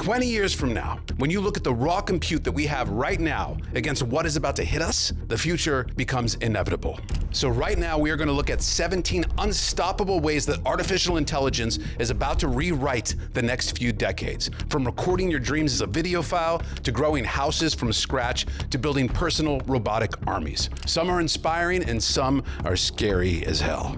20 years from now, when you look at the raw compute that we have right now against what is about to hit us, the future becomes inevitable. So right now, we are going to look at 17 unstoppable ways that artificial intelligence is about to rewrite the next few decades. From recording your dreams as a video file, to growing houses from scratch, to building personal robotic armies. Some are inspiring and some are scary as hell.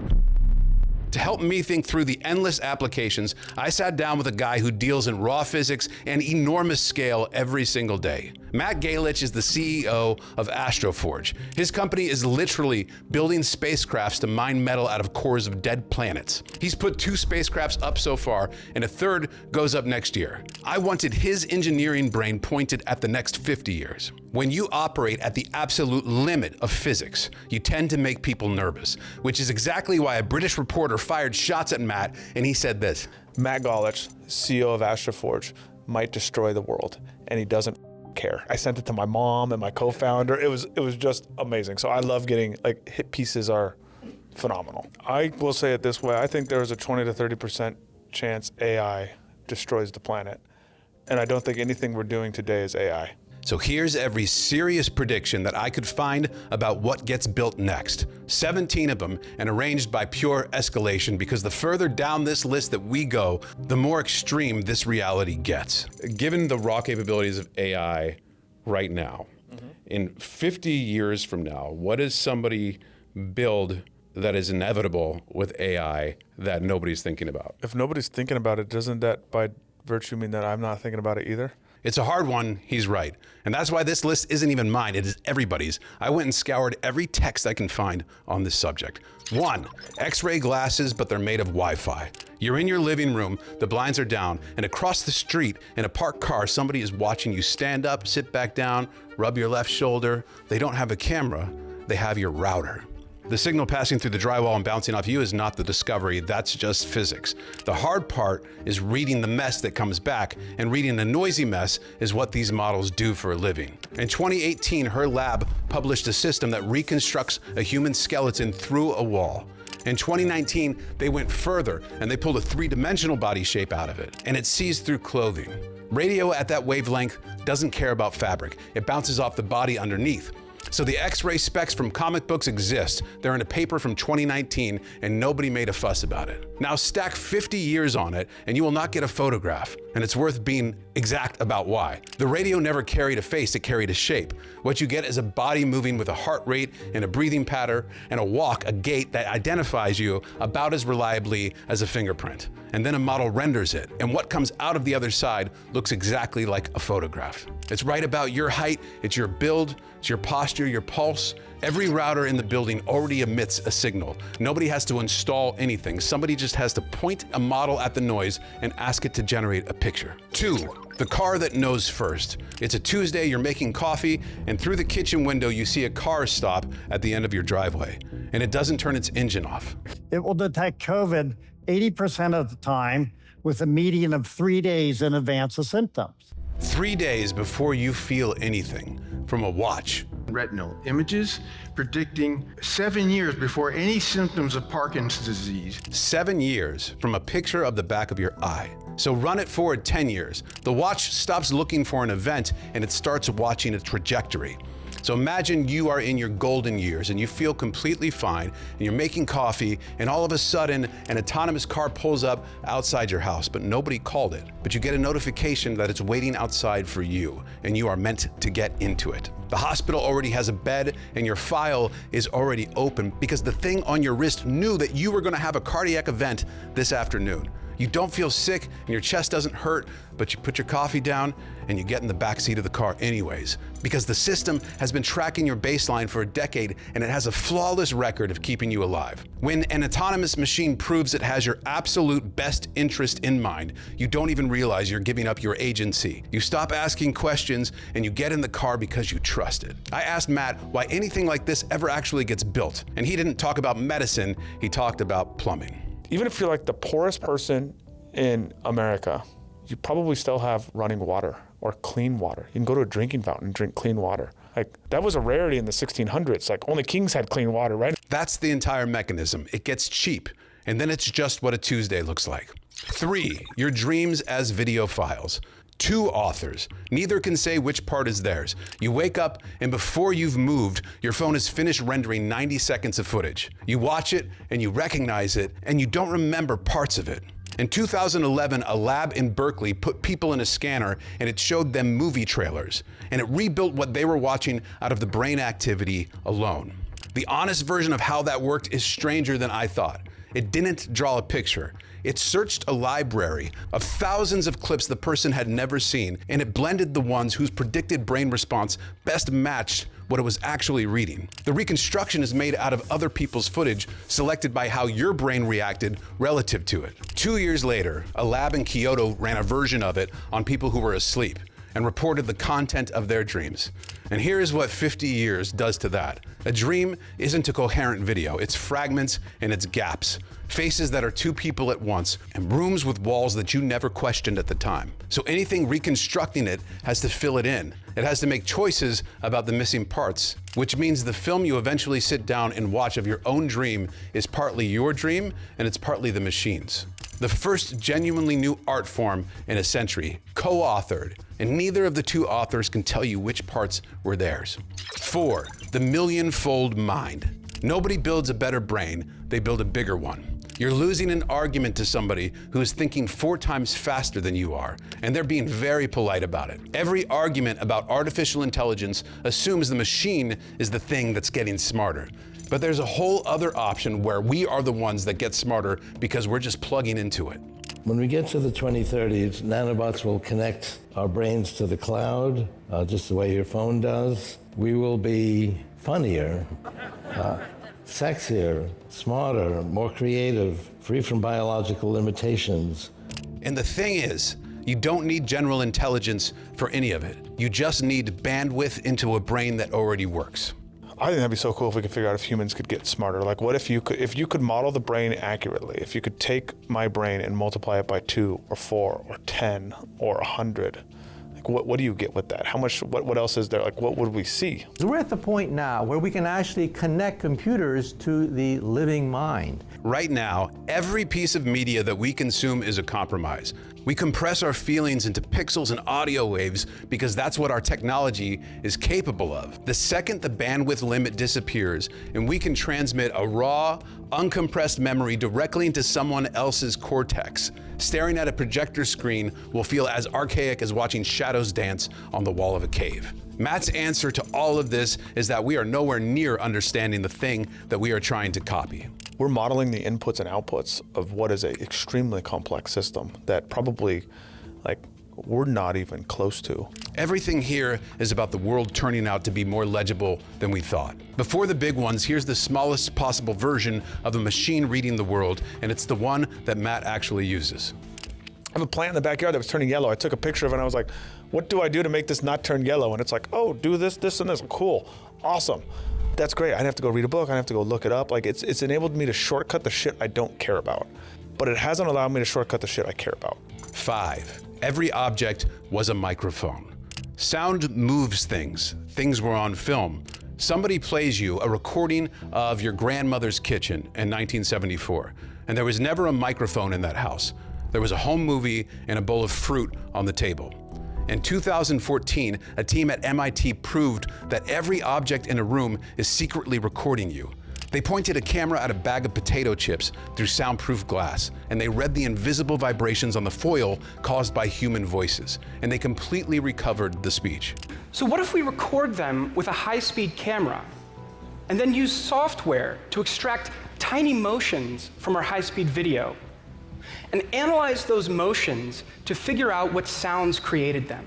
To help me think through the endless applications, I sat down with a guy who deals in raw physics and enormous scale every single day. Matt Gialich is the CEO of AstroForge. His company is literally building spacecrafts to mine metal out of cores of dead planets. He's put 2 spacecrafts up so far, and a 3rd goes up next year. I wanted his engineering brain pointed at the next 50 years. When you operate at the absolute limit of physics, you tend to make people nervous, which is exactly why a British reporter fired shots at Matt, and he said this. Matt Gialich, CEO of AstroForge, might destroy the world, and he doesn't care. I sent it to my mom and my co-founder. It was just amazing. So I love getting, like, hit pieces are phenomenal. I will say it this way. I think there is a 20 to 30% chance AI destroys the planet. And I don't think anything we're doing today is AI. So here's every serious prediction that I could find about what gets built next. 17 of them, and arranged by pure escalation, because the further down this list that we go, the more extreme this reality gets. Given the raw capabilities of AI right now, in 50 years from now, what does somebody build that is inevitable with AI that nobody's thinking about? If nobody's thinking about it, doesn't that by virtue mean that I'm not thinking about it either? It's a hard one, he's right. And that's why this list isn't even mine, it is everybody's. I went and scoured every text I can find on this subject. 1, X-ray glasses, but they're made of Wi-Fi. You're in your living room, the blinds are down, and across the street, in a parked car, somebody is watching you stand up, sit back down, rub your left shoulder. They don't have a camera, they have your router. The signal passing through the drywall and bouncing off you is not the discovery, that's just physics. The hard part is reading the mess that comes back, and reading a noisy mess is what these models do for a living. In 2018, her lab published a system that reconstructs a human skeleton through a wall. In 2019, they went further and they pulled a 3-dimensional body shape out of it, and it sees through clothing. Radio at that wavelength doesn't care about fabric. It bounces off the body underneath. So the X-ray specs from comic books exist. They're in a paper from 2019, and nobody made a fuss about it. Now stack 50 years on it, and you will not get a photograph, and it's worth being exact about why. The radio never carried a face, it carried a shape. What you get is a body moving with a heart rate and a breathing pattern and a walk, a gait that identifies you about as reliably as a fingerprint. And then a model renders it, and what comes out of the other side looks exactly like a photograph. It's right about your height, it's your build, it's your posture, your pulse. Every router in the building already emits a signal. Nobody has to install anything. Somebody just has to point a model at the noise and ask it to generate a picture. 2, the car that knows first. It's a Tuesday, you're making coffee, and through the kitchen window you see a car stop at the end of your driveway, and it doesn't turn its engine off. It will detect COVID 80% of the time with a median of 3 days in advance of symptoms. 3 days before you feel anything from a watch. Retinal images predicting 7 years before any symptoms of Parkinson's disease. 7 years from a picture of the back of your eye. So run it forward 10 years. The watch stops looking for an event and it starts watching a trajectory. So imagine you are in your golden years and you feel completely fine and you're making coffee and all of a sudden an autonomous car pulls up outside your house, but nobody called it. But you get a notification that it's waiting outside for you and you are meant to get into it. The hospital already has a bed and your file is already open because the thing on your wrist knew that you were going to have a cardiac event this afternoon. You don't feel sick and your chest doesn't hurt, but you put your coffee down and you get in the back seat of the car anyways, because the system has been tracking your baseline for a decade and it has a flawless record of keeping you alive. When an autonomous machine proves it has your absolute best interest in mind, you don't even realize you're giving up your agency. You stop asking questions and you get in the car because you trust it. I asked Matt why anything like this ever actually gets built, and he didn't talk about medicine, he talked about plumbing. Even if you're like the poorest person in America, you probably still have running water or clean water. You can go to a drinking fountain and drink clean water. Like, that was a rarity in the 1600s. Like, only kings had clean water, right? That's the entire mechanism. It gets cheap, and then it's just what a Tuesday looks like. 3, your dreams as video files. 2 authors. Neither can say which part is theirs. You wake up, and before you've moved, your phone has finished rendering 90 seconds of footage. You watch it, and you recognize it, and you don't remember parts of it. In 2011, a lab in Berkeley put people in a scanner, and it showed them movie trailers, and it rebuilt what they were watching out of the brain activity alone. The honest version of how that worked is stranger than I thought. It didn't draw a picture. It searched a library of thousands of clips the person had never seen, and it blended the ones whose predicted brain response best matched what it was actually reading. The reconstruction is made out of other people's footage, selected by how your brain reacted relative to it. 2 years later, a lab in Kyoto ran a version of it on people who were asleep and reported the content of their dreams. And here is what 50 years does to that. A dream isn't a coherent video, it's fragments and it's gaps. Faces that are 2 people at once, and rooms with walls that you never questioned at the time. So anything reconstructing it has to fill it in. It has to make choices about the missing parts, which means the film you eventually sit down and watch of your own dream is partly your dream, and it's partly the machine's. The first genuinely new art form in a century, co-authored, and neither of the 2 authors can tell you which parts were theirs. 4, the million-fold mind. Nobody builds a better brain, they build a bigger one. You're losing an argument to somebody who is thinking 4 times faster than you are, and they're being very polite about it. Every argument about artificial intelligence assumes the machine is the thing that's getting smarter. But there's a whole other option where we are the ones that get smarter because we're just plugging into it. When we get to the 2030s, nanobots will connect our brains to the cloud, just the way your phone does. We will be funnier, sexier, smarter, more creative, free from biological limitations. And the thing is, you don't need general intelligence for any of it. You just need bandwidth into a brain that already works. I think that'd be so cool if we could figure out if humans could get smarter. Like, what if you could model the brain accurately? If you could take my brain and multiply it by 2 or 4 or 10 or 100, like, what do you get with that? How much? What else is there? Like, what would we see? We're at the point now where we can actually connect computers to the living mind. Right now, every piece of media that we consume is a compromise. We compress our feelings into pixels and audio waves because that's what our technology is capable of. The second the bandwidth limit disappears and we can transmit a raw, uncompressed memory directly into someone else's cortex, staring at a projector screen will feel as archaic as watching shadows dance on the wall of a cave. Matt's answer to all of this is that we are nowhere near understanding the thing that we are trying to copy. We're modeling the inputs and outputs of what is an extremely complex system that probably, like, we're not even close to. Everything here is about the world turning out to be more legible than we thought. Before the big ones, here's the smallest possible version of a machine reading the world, and it's the one that Matt actually uses. I have a plant in the backyard that was turning yellow. I took a picture of it and I was like, what do I do to make this not turn yellow? And it's like, oh, do this, this, and this. Cool, awesome. That's great. I didn't have to go read a book. I didn't have to go look it up. Like, it's enabled me to shortcut the shit I don't care about. But it hasn't allowed me to shortcut the shit I care about. 5, every object was a microphone. Sound moves things. Things were on film. Somebody plays you a recording of your grandmother's kitchen in 1974, and there was never a microphone in that house. There was a home movie and a bowl of fruit on the table. In 2014, a team at MIT proved that every object in a room is secretly recording you. They pointed a camera at a bag of potato chips through soundproof glass, and they read the invisible vibrations on the foil caused by human voices, and they completely recovered the speech. So what if we record them with a high-speed camera, and then use software to extract tiny motions from our high-speed video, and analyze those motions to figure out what sounds created them?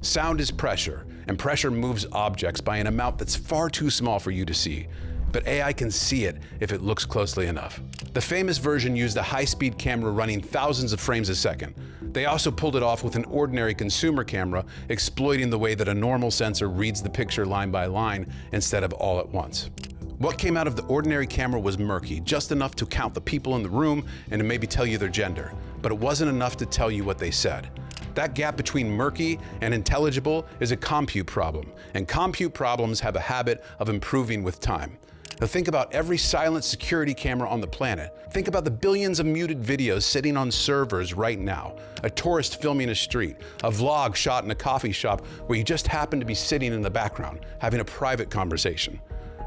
Sound is pressure, and pressure moves objects by an amount that's far too small for you to see. But AI can see it if it looks closely enough. The famous version used a high-speed camera running thousands of frames a second. They also pulled it off with an ordinary consumer camera, exploiting the way that a normal sensor reads the picture line by line instead of all at once. What came out of the ordinary camera was murky, just enough to count the people in the room and to maybe tell you their gender, but it wasn't enough to tell you what they said. That gap between murky and intelligible is a compute problem, and compute problems have a habit of improving with time. Now think about every silent security camera on the planet. Think about the billions of muted videos sitting on servers right now. A tourist filming a street, a vlog shot in a coffee shop where you just happen to be sitting in the background, having a private conversation.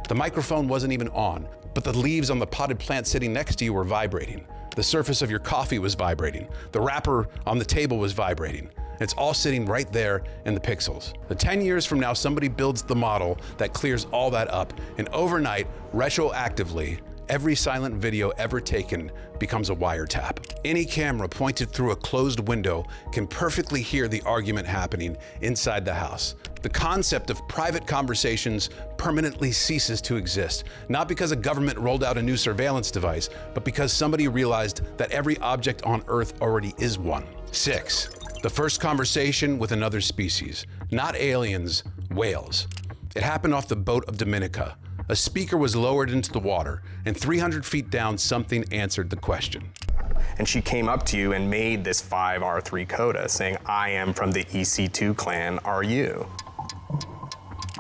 The microphone wasn't even on, but the leaves on the potted plant sitting next to you were vibrating. The surface of your coffee was vibrating. The wrapper on the table was vibrating. It's all sitting right there in the pixels. 10 years from now, somebody builds the model that clears all that up, and overnight, retroactively, every silent video ever taken becomes a wiretap. Any camera pointed through a closed window can perfectly hear the argument happening inside the house. The concept of private conversations permanently ceases to exist, not because a government rolled out a new surveillance device, but because somebody realized that every object on Earth already is one. 6. The first conversation with another species, not aliens, whales. It happened off the boat of Dominica. A speaker was lowered into the water, and 300 feet down, something answered the question. And she came up to you and made this 5R3 coda saying, I am from the EC2 clan, are you?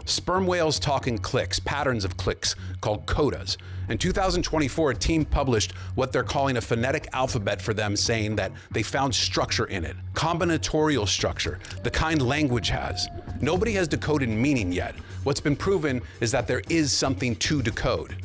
Sperm whales talk in clicks, patterns of clicks, called codas. In 2024, a team published what they're calling a phonetic alphabet for them, saying that they found structure in it, combinatorial structure, the kind language has. Nobody has decoded meaning yet. What's been proven is that there is something to decode.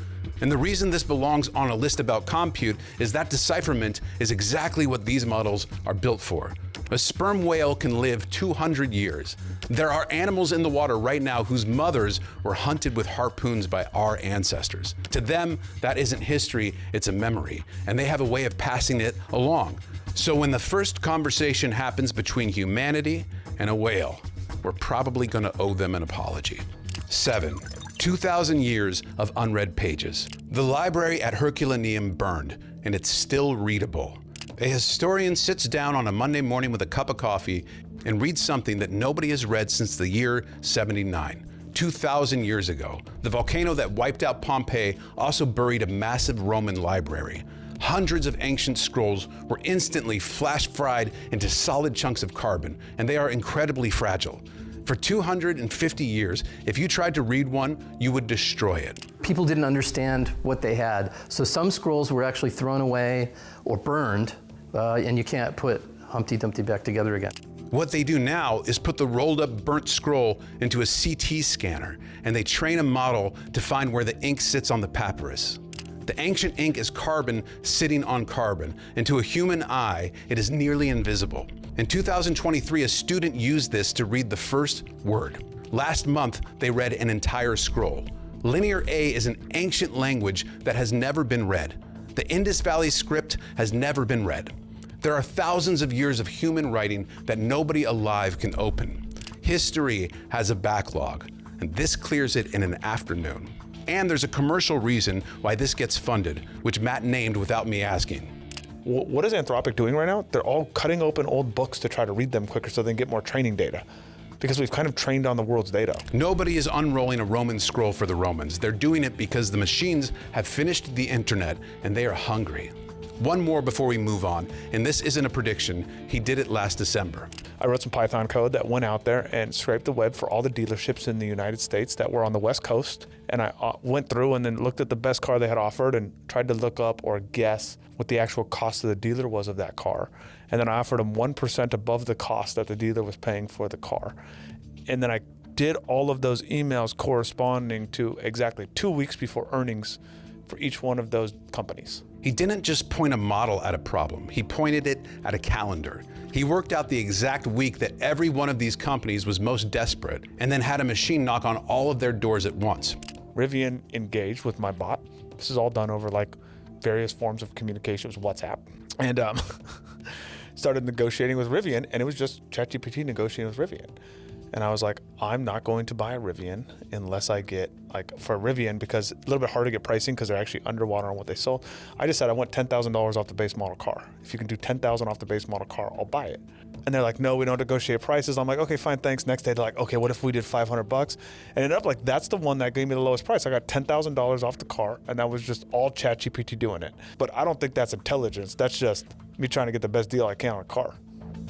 And the reason this belongs on a list about compute is that decipherment is exactly what these models are built for. A sperm whale can live 200 years. There are animals in the water right now whose mothers were hunted with harpoons by our ancestors. To them, that isn't history, it's a memory, and they have a way of passing it along. So when the first conversation happens between humanity and a whale, we're probably going to owe them an apology. 7. 2,000 years of unread pages. The library at Herculaneum burned, and it's still readable. A historian sits down on a Monday morning with a cup of coffee and reads something that nobody has read since the year 79, 2,000 years ago. The volcano that wiped out Pompeii also buried a massive Roman library. Hundreds of ancient scrolls were instantly flash-fried into solid chunks of carbon, and they are incredibly fragile. For 250 years, if you tried to read one, you would destroy it. People didn't understand what they had, so some scrolls were actually thrown away or burned, and you can't put Humpty Dumpty back together again. What they do now is put the rolled up burnt scroll into a CT scanner, and they train a model to find where the ink sits on the papyrus. The ancient ink is carbon sitting on carbon, and to a human eye, it is nearly invisible. In 2023, a student used this to read the first word. Last month, they read an entire scroll. Linear A is an ancient language that has never been read. The Indus Valley script has never been read. There are thousands of years of human writing that nobody alive can open. History has a backlog, and this clears it in an afternoon. And there's a commercial reason why this gets funded, which Matt named without me asking. What is Anthropic doing right now? They're all cutting open old books to try to read them quicker so they can get more training data. Because we've kind of trained on the world's data. Nobody is unrolling a Roman scroll for the Romans. They're doing it because the machines have finished the internet and they are hungry. One more before we move on, and this isn't a prediction. He did it last December. I wrote some Python code that went out there and scraped the web for all the dealerships in the United States that were on the West Coast. And I went through and then looked at the best car they had offered and tried to look up or guess what the actual cost of the dealer was of that car. And then I offered them 1% above the cost that the dealer was paying for the car. And then I did all of those emails corresponding to exactly 2 weeks before earnings for each one of those companies. He didn't just point a model at a problem, he pointed it at a calendar. He worked out the exact week that every one of these companies was most desperate, and then had a machine knock on all of their doors at once. Rivian engaged with my bot. This is all done over like various forms of communication, it was WhatsApp. And started negotiating with Rivian, and it was just ChatGPT negotiating with Rivian. And I was like, I'm not going to buy a Rivian unless I get, like, for a Rivian, because it's a little bit hard to get pricing because they're actually underwater on what they sold. I just said I want $10,000 off the base model car. If you can do $10,000 off the base model car, I'll buy it. And they're like, no, we don't negotiate prices. I'm like, okay, fine, thanks. Next day, they're like, okay, what if we did $500? And it ended up like, that's the one that gave me the lowest price. I got $10,000 off the car, and that was just all ChatGPT doing it. But I don't think that's intelligence. That's just me trying to get the best deal I can on a car.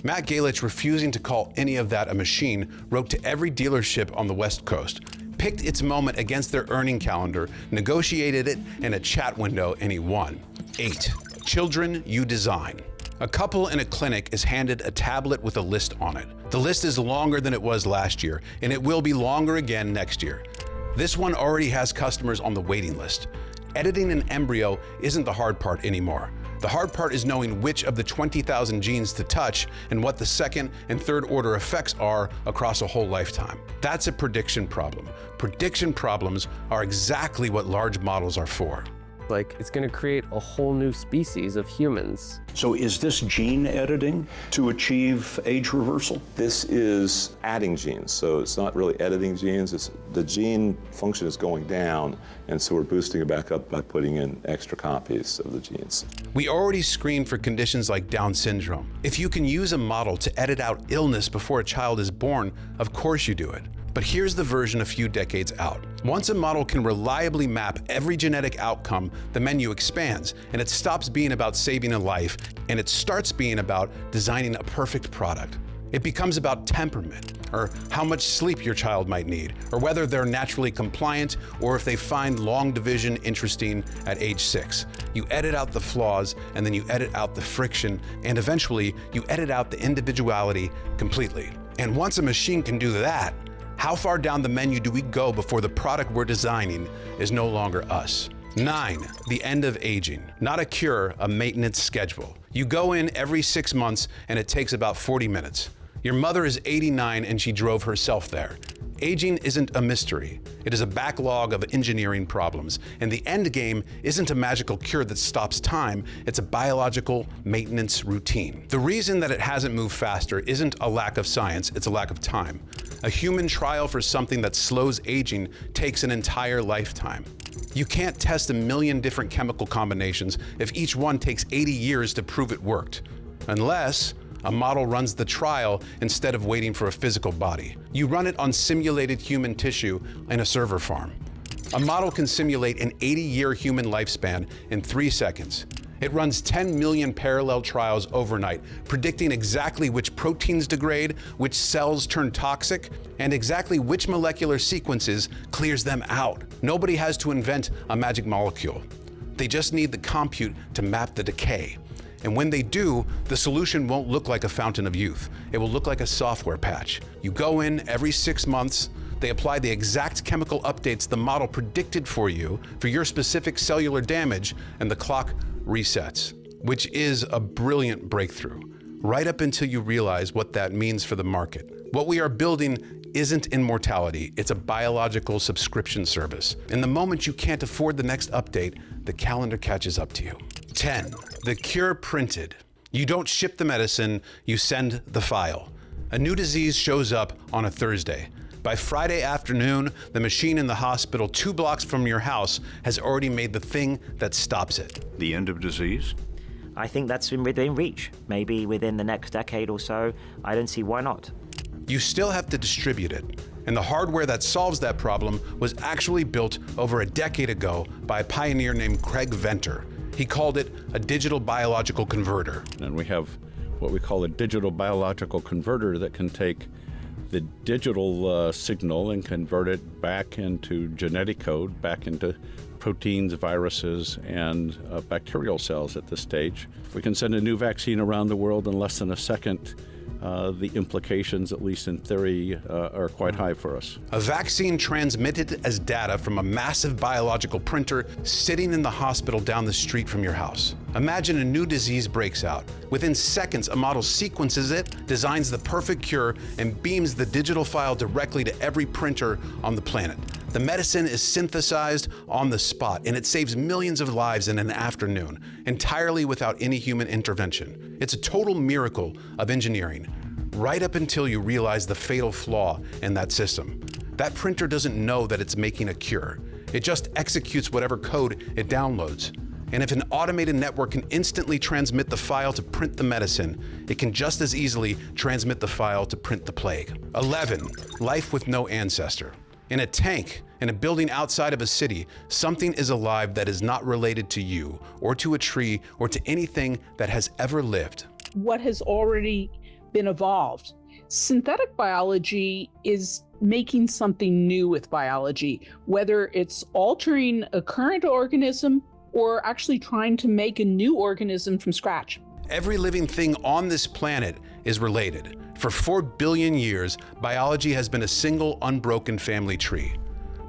Matt Gialich, refusing to call any of that a machine, wrote to every dealership on the West Coast. picked its moment against their earning calendar, negotiated it in a chat window, and he won. 8. Children you design. A couple in a clinic is handed a tablet with a list on it. The list is longer than it was last year, and it will be longer again next year. This one already has customers on the waiting list. Editing an embryo isn't the hard part anymore. The hard part is knowing which of the 20,000 genes to touch and what the second and third order effects are across a whole lifetime. That's a prediction problem. Prediction problems are exactly what large models are for. Like, it's going to create a whole new species of humans. So is this gene editing to achieve age reversal? This is adding genes, so it's not really editing genes. It's the gene function is going down, and so we're boosting it back up by putting in extra copies of the genes. We already screen for conditions like Down syndrome. If you can use a model to edit out illness before a child is born, of course you do it. But here's the version a few decades out. Once a model can reliably map every genetic outcome, the menu expands, and it stops being about saving a life, and it starts being about designing a perfect product. It becomes about temperament, or how much sleep your child might need, or whether they're naturally compliant, or if they find long division interesting at age 6. You edit out the flaws, and then you edit out the friction, and eventually you edit out the individuality completely. And once a machine can do that, how far down the menu do we go before the product we're designing is no longer us? 9. The end of aging. Not a cure, a maintenance schedule. You go in every 6 months and it takes about 40 minutes. Your mother is 89 and she drove herself there. Aging isn't a mystery. It is a backlog of engineering problems, and the end game isn't a magical cure that stops time, it's a biological maintenance routine. The reason that it hasn't moved faster isn't a lack of science, it's a lack of time. A human trial for something that slows aging takes an entire lifetime. You can't test 1 million different chemical combinations if each one takes 80 years to prove it worked. Unless a model runs the trial instead of waiting for a physical body. You run it on simulated human tissue in a server farm. A model can simulate an 80-year human lifespan in 3 seconds. It runs 10 million parallel trials overnight, predicting exactly which proteins degrade, which cells turn toxic, and exactly which molecular sequences clears them out. Nobody has to invent a magic molecule. They just need the compute to map the decay. And when they do, the solution won't look like a fountain of youth. It will look like a software patch. You go in every 6 months, they apply the exact chemical updates the model predicted for you for your specific cellular damage, and the clock resets, which is a brilliant breakthrough, right up until you realize what that means for the market. What we are building isn't immortality, it's a biological subscription service. And the moment you can't afford the next update, the calendar catches up to you. 10. The cure printed. You don't ship the medicine, you send the file. A new disease shows up on a Thursday. By Friday afternoon, the machine in the hospital 2 blocks from your house has already made the thing that stops it. The end of disease? I think that's within reach. Maybe within the next decade or so. I don't see why not. You still have to distribute it. And the hardware that solves that problem was actually built over a decade ago by a pioneer named Craig Venter. He called it a digital biological converter. And we have what we call a digital biological converter that can take the digital signal and convert it back into genetic code, back into proteins, viruses, and bacterial cells at this stage. If we can send a new vaccine around the world in less than a second, the implications, at least in theory, are quite high for us. A vaccine transmitted as data from a massive biological printer sitting in the hospital down the street from your house. Imagine a new disease breaks out. Within seconds, a model sequences it, designs the perfect cure, and beams the digital file directly to every printer on the planet. The medicine is synthesized on the spot, and it saves millions of lives in an afternoon, entirely without any human intervention. It's a total miracle of engineering, right up until you realize the fatal flaw in that system. That printer doesn't know that it's making a cure. It just executes whatever code it downloads. And if an automated network can instantly transmit the file to print the medicine, it can just as easily transmit the file to print the plague. 11. Life with no ancestor. In a tank, in a building outside of a city, something is alive that is not related to you, or to a tree, or to anything that has ever lived. What has already been evolved Synthetic biology is making something new with biology, whether it's altering a current organism or actually trying to make a new organism from scratch. Every living thing on this planet is related. For 4 billion years, biology has been a single unbroken family tree.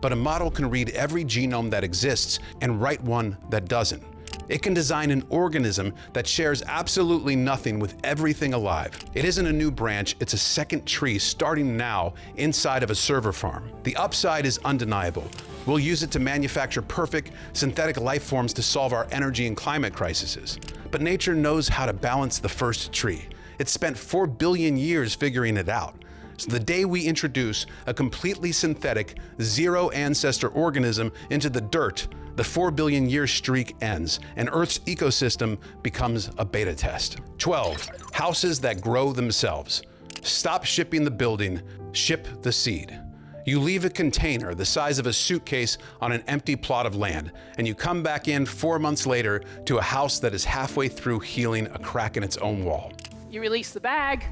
But a model can read every genome that exists and write one that doesn't. It can design an organism that shares absolutely nothing with everything alive. It isn't a new branch, it's a second tree starting now inside of a server farm. The upside is undeniable. We'll use it to manufacture perfect synthetic life forms to solve our energy and climate crises. But nature knows how to balance the first tree. It spent 4 billion years figuring it out. So the day we introduce a completely synthetic, zero ancestor organism into the dirt, the 4 billion year streak ends and Earth's ecosystem becomes a beta test. 12, houses that grow themselves. Stop shipping the building, ship the seed. You leave a container the size of a suitcase on an empty plot of land, and you come back in 4 months later to a house that is halfway through healing a crack in its own wall. You release the bag,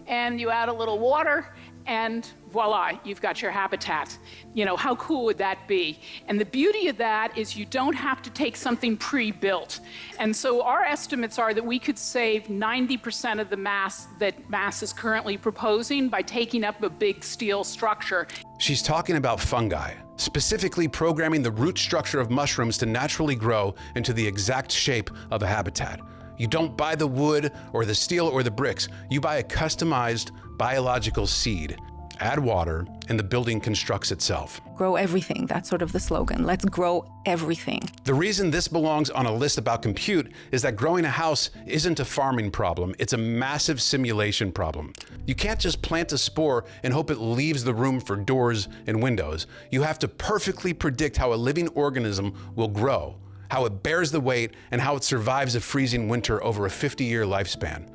and you add a little water, and voila, you've got your habitat. You know, how cool would that be? And the beauty of that is you don't have to take something pre-built. And so our estimates are that we could save 90% of the mass that mass is currently proposing by taking up a big steel structure. She's talking about fungi, specifically programming the root structure of mushrooms to naturally grow into the exact shape of a habitat. You don't buy the wood or the steel or the bricks. You buy a customized biological seed. Add water, and the building constructs itself. Grow everything. That's sort of the slogan. Let's grow everything. The reason this belongs on a list about compute is that growing a house isn't a farming problem. It's a massive simulation problem. You can't just plant a spore and hope it leaves the room for doors and windows. You have to perfectly predict how a living organism will grow, how it bears the weight, and how it survives a freezing winter over a 50-year lifespan.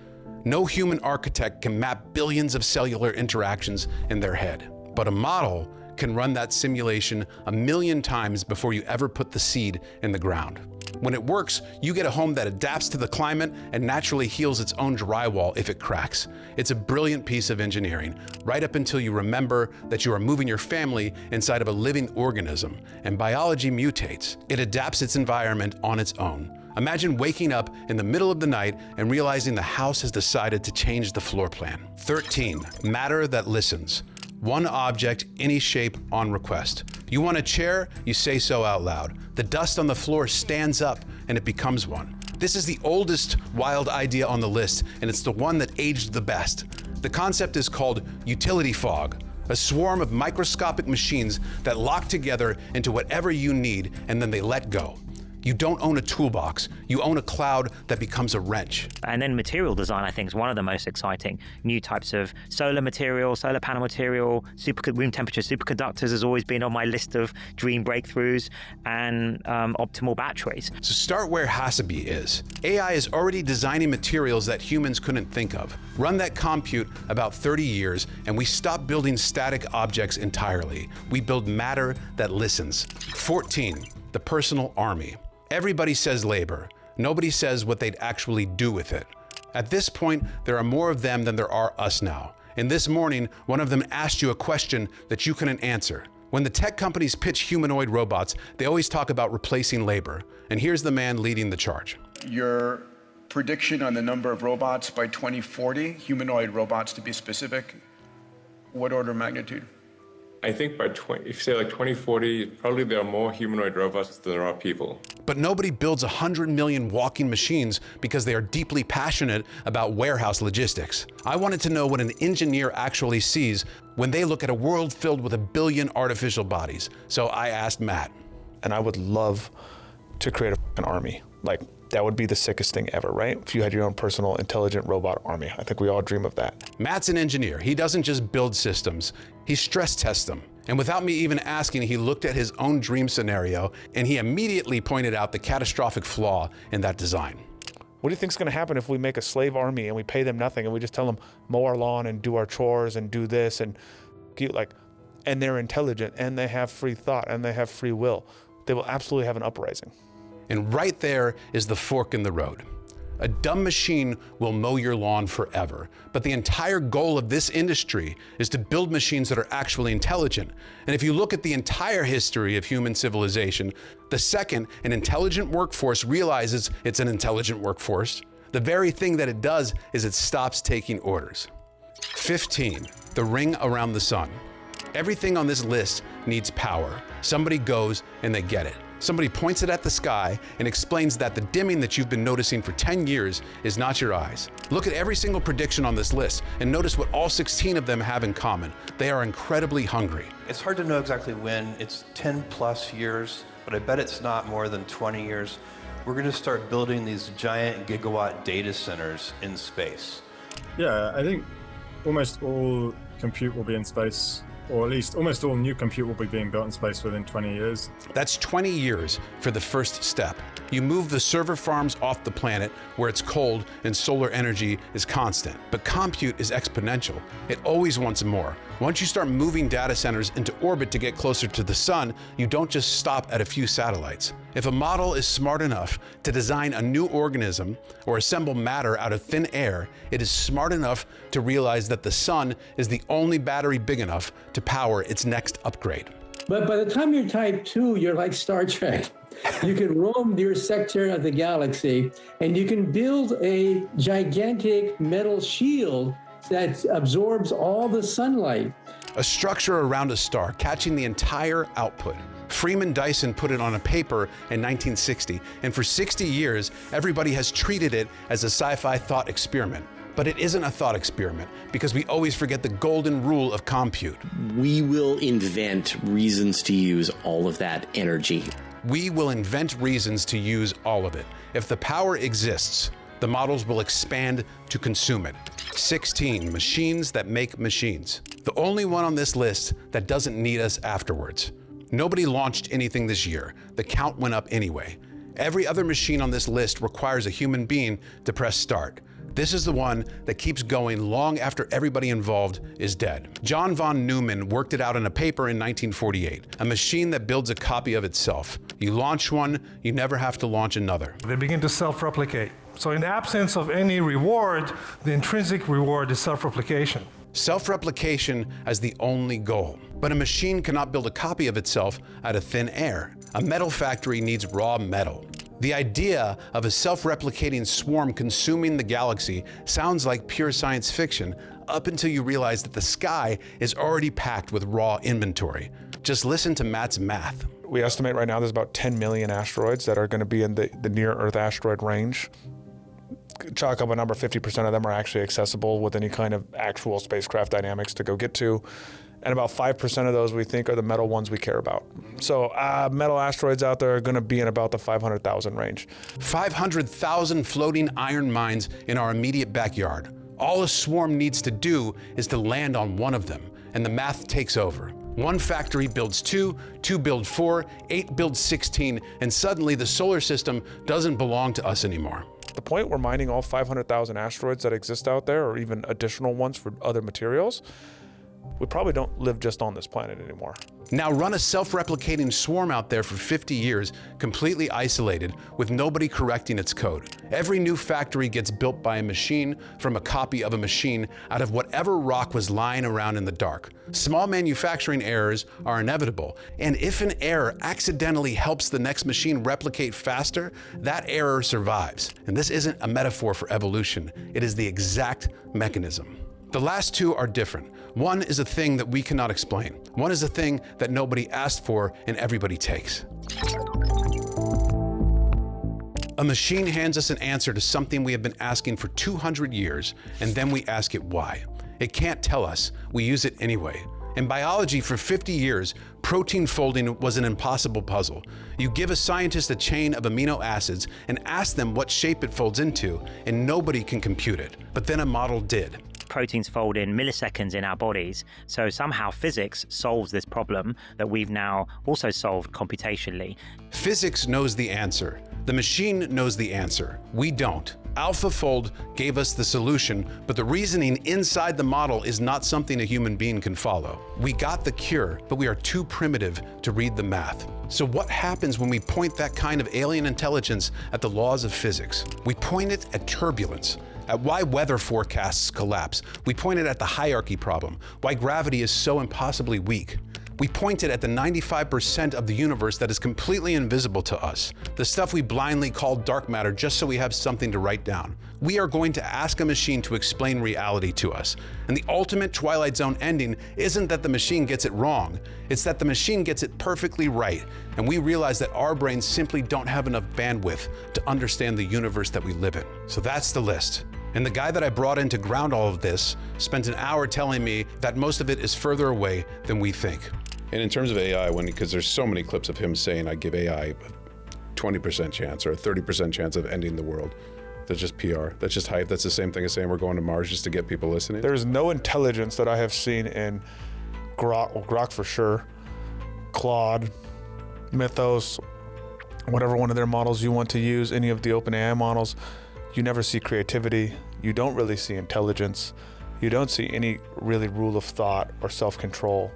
No human architect can map billions of cellular interactions in their head, but a model can run that simulation 1 million times before you ever put the seed in the ground. When it works, you get a home that adapts to the climate and naturally heals its own drywall if it cracks. It's a brilliant piece of engineering, right up until you remember that you are moving your family inside of a living organism, and biology mutates. It adapts its environment on its own. Imagine waking up in the middle of the night and realizing the house has decided to change the floor plan. 13, matter that listens. One object, any shape, on request. You want a chair? You say so out loud. The dust on the floor stands up and it becomes one. This is the oldest wild idea on the list, and it's the one that aged the best. The concept is called utility fog, a swarm of microscopic machines that lock together into whatever you need and then they let go. You don't own a toolbox, you own a cloud that becomes a wrench. And then material design, I think, is one of the most exciting. New types of solar material, solar panel material, room temperature superconductors has always been on my list of dream breakthroughs, and optimal batteries. So start where Haseby is. AI is already designing materials that humans couldn't think of. Run that compute about 30 years, and we stop building static objects entirely. We build matter that listens. 14, the personal army. Everybody says labor. Nobody says what they'd actually do with it. At this point, there are more of them than there are us now. And this morning, one of them asked you a question that you couldn't answer. When the tech companies pitch humanoid robots, they always talk about replacing labor. And here's the man leading the charge. Your prediction on the number of robots by 2040, humanoid robots to be specific, what order of magnitude? I think by if you say like 2040, probably there are more humanoid robots than there are people. But nobody builds 100 million walking machines because they are deeply passionate about warehouse logistics. I wanted to know what an engineer actually sees when they look at a world filled with 1 billion artificial bodies. So I asked Matt. And I would love to create an army. Like, that would be the sickest thing ever, right? If you had your own personal intelligent robot army. I think we all dream of that. Matt's an engineer. He doesn't just build systems, he stress tests them. And without me even asking, he looked at his own dream scenario and he immediately pointed out the catastrophic flaw in that design. What do you think is going to happen if we make a slave army and we pay them nothing and we just tell them mow our lawn and do our chores and do this and and they're intelligent and they have free thought and they have free will? They will absolutely have an uprising. And right there is the fork in the road. A dumb machine will mow your lawn forever. But the entire goal of this industry is to build machines that are actually intelligent. And if you look at the entire history of human civilization, the second an intelligent workforce realizes it's an intelligent workforce, the very thing that it does is it stops taking orders. 15, the ring around the sun. Everything on this list needs power. Somebody goes and they get it. Somebody points it at the sky and explains that the dimming that you've been noticing for 10 years is not your eyes. Look at every single prediction on this list and notice what all 16 of them have in common. They are incredibly hungry. It's hard to know exactly when. It's 10 plus years, but I bet it's not more than 20 years. We're going to start building these giant gigawatt data centers in space. Yeah, I think almost all compute will be in space, or at least almost all new compute will be being built in space within 20 years. That's 20 years for the first step. You move the server farms off the planet where it's cold and solar energy is constant. But compute is exponential. It always wants more. Once you start moving data centers into orbit to get closer to the sun, you don't just stop at a few satellites. If a model is smart enough to design a new organism or assemble matter out of thin air, it is smart enough to realize that the sun is the only battery big enough to power its next upgrade. But by the time you're type 2, you're like Star Trek. You can roam your sector of the galaxy, and you can build a gigantic metal shield that absorbs all the sunlight. A structure around a star, catching the entire output. Freeman Dyson put it on a paper in 1960, and for 60 years, everybody has treated it as a sci-fi thought experiment. But it isn't a thought experiment, because we always forget the golden rule of compute. We will invent reasons to use all of that energy. We will invent reasons to use all of it. If the power exists, the models will expand to consume it. 16, machines that make machines. The only one on this list that doesn't need us afterwards. Nobody launched anything this year. The count went up anyway. Every other machine on this list requires a human being to press start. This is the one that keeps going long after everybody involved is dead. John von Neumann worked it out in a paper in 1948, a machine that builds a copy of itself. You launch one, you never have to launch another. They begin to self-replicate. So in the absence of any reward, the intrinsic reward is self-replication. Self-replication as the only goal. But a machine cannot build a copy of itself out of thin air. A metal factory needs raw metal. The idea of a self-replicating swarm consuming the galaxy sounds like pure science fiction up until you realize that the sky is already packed with raw inventory. Just listen to Matt's math. We estimate right now there's about 10 million asteroids that are going to be in the near-Earth asteroid range. Chalk up a number, 50% of them are actually accessible with any kind of actual spacecraft dynamics to go get to. And about 5% of those we think are the metal ones we care about. So metal asteroids out there are going to be in about the 500,000 range. 500,000 floating iron mines in our immediate backyard. All a swarm needs to do is to land on one of them, and the math takes over. One factory builds 2, 2 build 4, 8 builds 16, and suddenly the solar system doesn't belong to us anymore. The point we're mining all 500,000 asteroids that exist out there, or even additional ones for other materials, we probably don't live just on this planet anymore. Now run a self-replicating swarm out there for 50 years, completely isolated, with nobody correcting its code. Every new factory gets built by a machine from a copy of a machine out of whatever rock was lying around in the dark. Small manufacturing errors are inevitable, and if an error accidentally helps the next machine replicate faster, that error survives. And this isn't a metaphor for evolution, it is the exact mechanism. The last two are different. One is a thing that we cannot explain. One is a thing that nobody asked for and everybody takes. A machine hands us an answer to something we have been asking for 200 years, and then we ask it why. It can't tell us. We use it anyway. In biology, for 50 years, protein folding was an impossible puzzle. You give a scientist a chain of amino acids and ask them what shape it folds into, and nobody can compute it. But then a model did. Proteins fold in milliseconds in our bodies, so somehow physics solves this problem that we've now also solved computationally. Physics knows the answer. The machine knows the answer. We don't. AlphaFold gave us the solution, but the reasoning inside the model is not something a human being can follow. We got the cure, but we are too primitive to read the math. So what happens when we point that kind of alien intelligence at the laws of physics? We point it at turbulence, at why weather forecasts collapse. We point it at the hierarchy problem, why gravity is so impossibly weak. We pointed at the 95% of the universe that is completely invisible to us, the stuff we blindly call dark matter just so we have something to write down. We are going to ask a machine to explain reality to us. And the ultimate Twilight Zone ending isn't that the machine gets it wrong, it's that the machine gets it perfectly right. And we realize that our brains simply don't have enough bandwidth to understand the universe that we live in. So that's the list. And the guy that I brought in to ground all of this spent an hour telling me that most of it is further away than we think. And in terms of AI, because there's so many clips of him saying, I give AI a 20% chance or a 30% chance of ending the world. That's just PR. That's just hype. That's the same thing as saying we're going to Mars just to get people listening. There's no intelligence that I have seen in Grok for sure, Claude, Mythos, whatever one of their models you want to use, any of the OpenAI models. You never see creativity. You don't really see intelligence. You don't see any really rule of thought or self-control.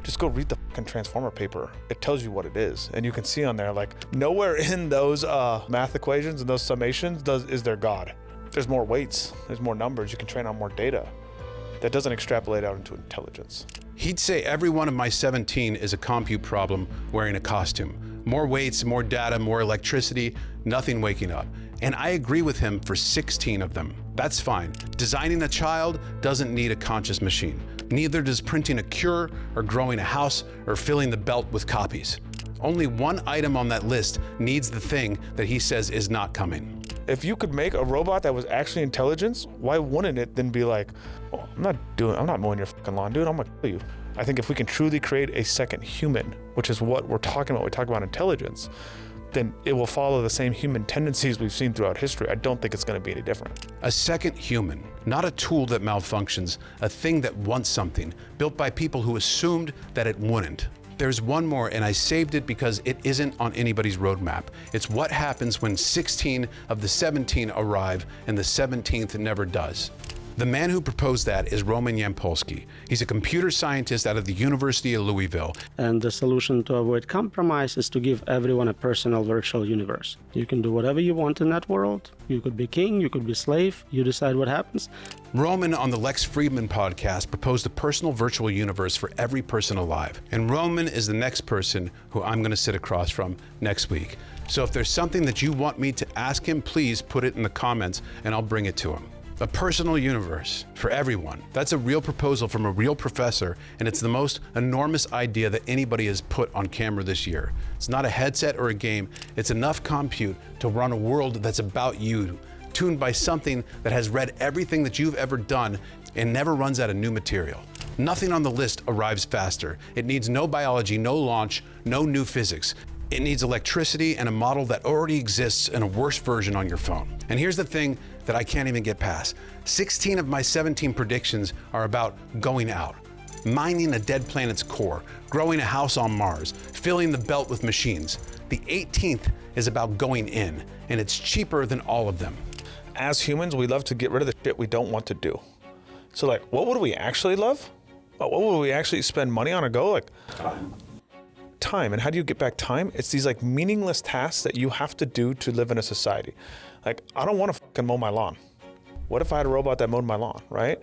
Just go read the fucking Transformer paper. It tells you what it is. And you can see on there, like, nowhere in those math equations and those summations is there God. There's more weights, there's more numbers, you can train on more data. That doesn't extrapolate out into intelligence. He'd say every one of my 17 is a compute problem wearing a costume. More weights, more data, more electricity, nothing waking up. And I agree with him for 16 of them. That's fine. Designing a child doesn't need a conscious machine. Neither does printing a cure or growing a house or filling the belt with copies. Only one item on that list needs the thing that he says is not coming. If you could make a robot that was actually intelligence, why wouldn't it then be like, oh, I'm not mowing your fucking lawn, dude, I'm gonna kill you. I think if we can truly create a second human, which is what we're talking about, we talk about intelligence, then it will follow the same human tendencies we've seen throughout history. I don't think it's going to be any different. A second human, not a tool that malfunctions, a thing that wants something, built by people who assumed that it wouldn't. There's one more, and I saved it because it isn't on anybody's roadmap. It's what happens when 16 of the 17 arrive and the 17th never does. The man who proposed that is Roman Yampolsky. He's a computer scientist out of the University of Louisville. And the solution to avoid compromise is to give everyone a personal virtual universe. You can do whatever you want in that world. You could be king, you could be slave, you decide what happens. Roman on the Lex Friedman podcast proposed a personal virtual universe for every person alive. And Roman is the next person who I'm going to sit across from next week. So if there's something that you want me to ask him, please put it in the comments and I'll bring it to him. A personal universe for everyone. That's a real proposal from a real professor, and it's the most enormous idea that anybody has put on camera this year. It's not a headset or a game, it's enough compute to run a world that's about you, tuned by something that has read everything that you've ever done and never runs out of new material. Nothing on the list arrives faster. It needs no biology, no launch, no new physics. It needs electricity and a model that already exists in a worse version on your phone. And here's the thing that I can't even get past. 16 of my 17 predictions are about going out, mining a dead planet's core, growing a house on Mars, filling the belt with machines. The 18th is about going in, and it's cheaper than all of them. As humans, we love to get rid of the shit we don't want to do. So like, what would we actually love? What would we actually spend money on or go? Like, time. And how do you get back time? It's these like meaningless tasks that you have to do to live in a society. Like, I don't want to fucking mow my lawn. What if I had a robot that mowed my lawn, right?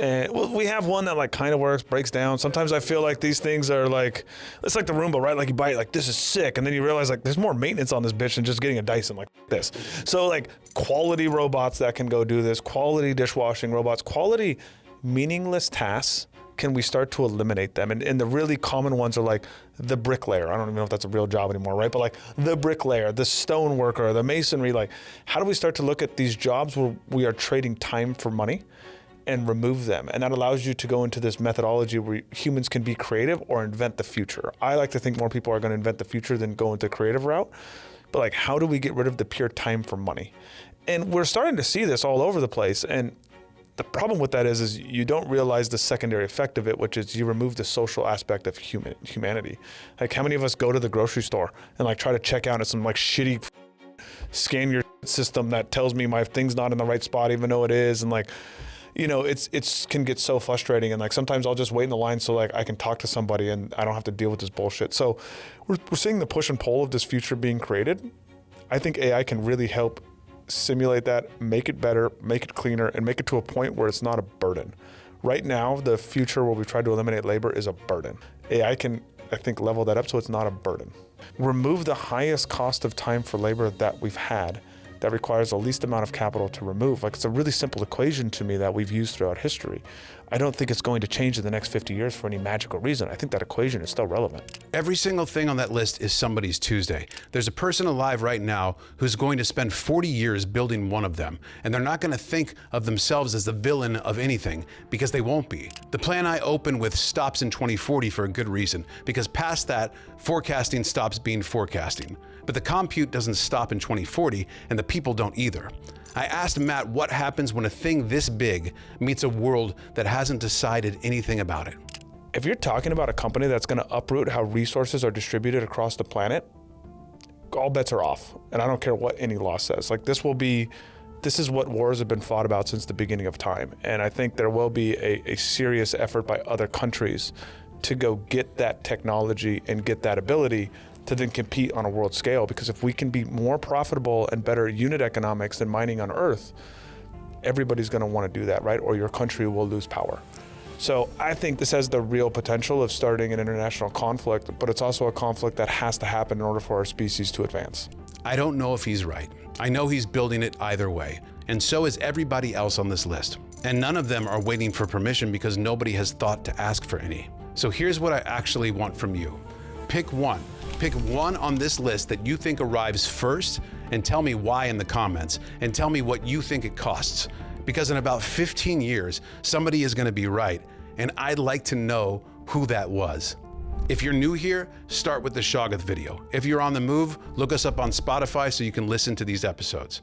And well, we have one that like kind of works, breaks down. Sometimes I feel like these things are like, it's like the Roomba, right? Like you buy it, like this is sick. And then you realize like there's more maintenance on this bitch than just getting a Dyson like this. So like quality robots that can go do this, quality dishwashing robots, quality meaningless tasks. Can we start to eliminate them? And the really common ones are like the bricklayer. I don't even know if that's a real job anymore, right? But like the bricklayer, the stone worker, the masonry, like how do we start to look at these jobs where we are trading time for money and remove them? And that allows you to go into this methodology where humans can be creative or invent the future. I like to think more people are going to invent the future than go into the creative route. But like, how do we get rid of the pure time for money? And we're starting to see this all over the place. And the problem with that is you don't realize the secondary effect of it, which is you remove the social aspect of humanity. Like how many of us go to the grocery store and like try to check out at some like shitty scan your system that tells me my thing's not in the right spot, even though it is. And like, you know, it's can get so frustrating. And like, sometimes I'll just wait in the line so like I can talk to somebody and I don't have to deal with this bullshit. So we're seeing the push and pull of this future being created. I think AI can really help simulate that, make it better, make it cleaner, and make it to a point where it's not a burden. Right now, the future where we try to eliminate labor is a burden. AI can, I think, level that up so it's not a burden. Remove the highest cost of time for labor that we've had that requires the least amount of capital to remove. Like, it's a really simple equation to me that we've used throughout history. I don't think it's going to change in the next 50 years for any magical reason. I think that equation is still relevant. Every single thing on that list is somebody's Tuesday. There's a person alive right now who's going to spend 40 years building one of them, and they're not going to think of themselves as the villain of anything, because they won't be. The plan I open with stops in 2040 for a good reason, because past that, forecasting stops being forecasting. But the compute doesn't stop in 2040, and the people don't either. I asked Matt what happens when a thing this big meets a world that hasn't decided anything about it. If you're talking about a company that's going to uproot how resources are distributed across the planet, all bets are off. And I don't care what any law says. Like, this is what wars have been fought about since the beginning of time. And I think there will be a serious effort by other countries to go get that technology and get that ability to then compete on a world scale. Because if we can be more profitable and better unit economics than mining on Earth, everybody's going to want to do that, right? Or your country will lose power. So I think this has the real potential of starting an international conflict, but it's also a conflict that has to happen in order for our species to advance. I don't know if he's right. I know he's building it either way, and so is everybody else on this list. And none of them are waiting for permission because nobody has thought to ask for any. So here's what I actually want from you. Pick one. Pick one on this list that you think arrives first and tell me why in the comments, and tell me what you think it costs. Because in about 15 years, somebody is going to be right, and I'd like to know who that was. If you're new here, start with the Shoggoth video. If you're on the move, look us up on Spotify so you can listen to these episodes.